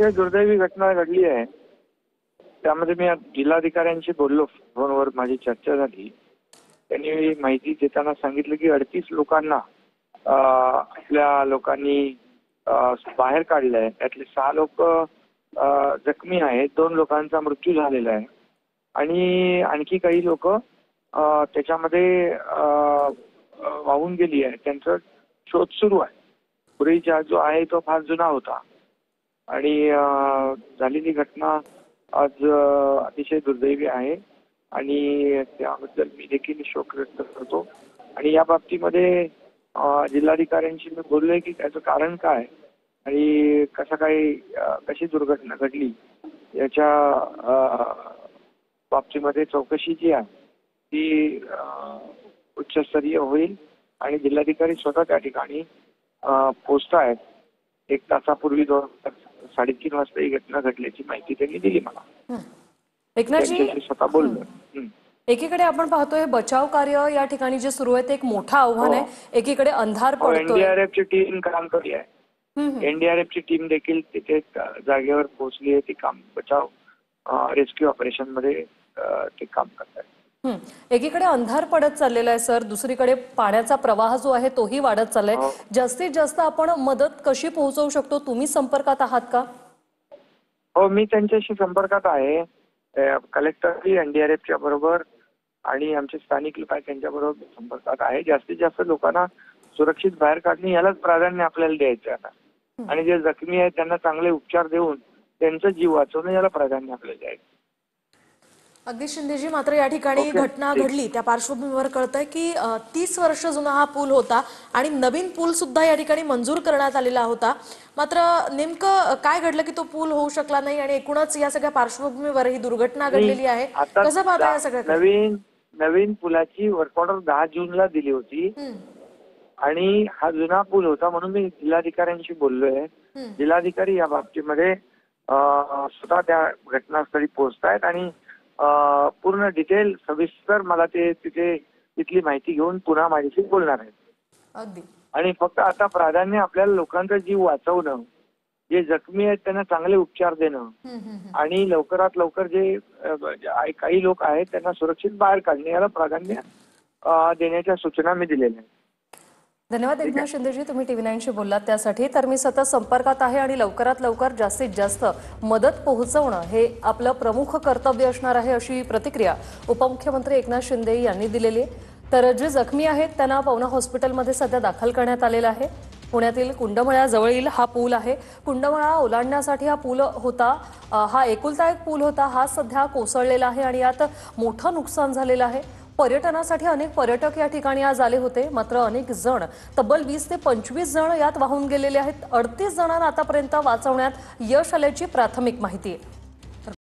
अतिशय दुर्दैवी घटना घडली आहे. त्यामध्ये मी जिल्हाधिकाऱ्यांशी बोललो, फोनवर माझी चर्चा झाली. त्यांनी माहिती देताना सांगितलं की 38 लोकांना आपल्या लोकांनी बाहेर काढलंय. त्यातले 6 लोक जखमी आहेत, 2 लोकांचा मृत्यू झालेला आहे आणि आणखी काही लोक त्याच्यामध्ये वाहून गेली आहे. त्यांचा शोध सुरू आहे. पुरीचा जो आहे तो फार जुना होता आणि झालेली घटना आज अतिशय दुर्दैवी आहे आणि त्याबद्दल मी देखील शोक व्यक्त करतो. आणि या बाबतीमध्ये जिल्हाधिकाऱ्यांशी मी बोललोय की त्याचं कारण काय आणि कशी दुर्घटना घडली याच्या बाबतीमध्ये चौकशी जी आहे ती उच्चस्तरीय होईल आणि जिल्हाधिकारी स्वतः त्या ठिकाणी पोहोचतायत. 1 तासापूर्वी 3:30 वाजता ही घटना घडल्याची माहिती त्यांनी दिली मला. एकनाथजी, स्वतः बोललो. एकीकडे आपण पाहतोय बचाव कार्य या ठिकाणी जे सुरू आहे ते एक मोठं आव्हान आहे. एकीकडे अंधार पडतोय. एनडीआरएफची टीम काम करते आहे. एनडीआरएफची टीम देखील तिथे जागेवर पोहोचली आहे. ती काम बचाव रेस्क्यू ऑपरेशन मध्ये ते काम करत आहे. एकीकडे अंधार पडत चाललेला आहे सर, दुसरीकडे पाण्याचा प्रवाह जो आहे तोही वाढत चाललाय. जास्तीत जास्त आपण मदत कशी पोहोचवू शकतो? तुम्ही संपर्कात आहात का? हो, मी त्यांच्याशी संपर्कात आहे. कलेक्टरही एनडीआरएफच्या बरोबर आणि आमचे स्थानिक लोक आहेत त्यांच्या बरोबर संपर्कात आहे. जास्तीत जास्त लोकांना सुरक्षित बाहेर काढणे यालाच प्राधान्य आपल्याला द्यायचं आता. आणि जे जखमी आहेत त्यांना चांगले उपचार देऊन त्यांचा जीव वाचवणं याला प्राधान्य आपल्याला द्यायचं. अगदी शिंदेजी, मात्र या ठिकाणी घटना घडली त्या पार्श्वभूमीवर कळतंय की 30 वर्ष जुना हा पूल होता आणि नवीन पूल सुद्धा या ठिकाणी मंजूर करण्यात आलेला होता. मात्र नेमकं काय घडलं की तो पूल होऊ शकला नाही आणि एकूणच या सगळ्या पार्श्वभूमीवर ही दुर्घटना घडलेली आहे. कसं पाहता या सगळ्या? नवीन पुलाची वर्क ऑर्डर 10 जूनला दिली होती आणि हा जुना पूल होता म्हणून मी जिल्हाधिकाऱ्यांशी बोललोय. जिल्हाधिकारी या बाबतीमध्ये स्वतः त्या घटनास्थळी पोहोचतायत आणि पूर्ण डिटेल सविस्तर मला ते तिथली माहिती घेऊन पुन्हा माझ्याशी बोलणार आहेत. अगदी. आणि फक्त आता प्राधान्य आपल्याला लोकांचा जीव वाचवणं, जे जखमी आहेत त्यांना चांगले उपचार देणं आणि लवकरात लवकर जे काही लोक आहेत त्यांना सुरक्षित बाहेर काढणे याला प्राधान्य देण्याच्या सूचना मी दिलेल्या आहेत. धन्यवाद एकनाथ शिंदेजी, तुम्ही TV9शी बोललात त्यासाठी. तर मी सतत संपर्कात आहे आणि लवकरात लवकर जास्तीत जास्त मदत पोहोचवणं हे आपलं प्रमुख कर्तव्य असणार आहे, अशी प्रतिक्रिया उपमुख्यमंत्री एकनाथ शिंदे यांनी दिलेली आहे. तर जे जखमी आहेत त्यांना पवना हॉस्पिटलमध्ये सध्या दाखल करण्यात आलेलं आहे. पुण्यातील कुंडमळ्याजवळील हा पूल आहे. कुंडमळा ओलांडण्यासाठी हा पूल होता. हा एकुलता एक पूल होता. हा सध्या कोसळलेला आहे आणि यात मोठं नुकसान झालेलं आहे. पर्यटनासाठी अनेक पर्यटक या ठिकाणी आज आले होते. मात्र अनेक जण, तब्बल 20 ते 25 जण यात वाहून गेलेले आहेत. 38 जणांना आतापर्यंत वाचवण्यात यश आल्याची प्राथमिक माहिती आहे.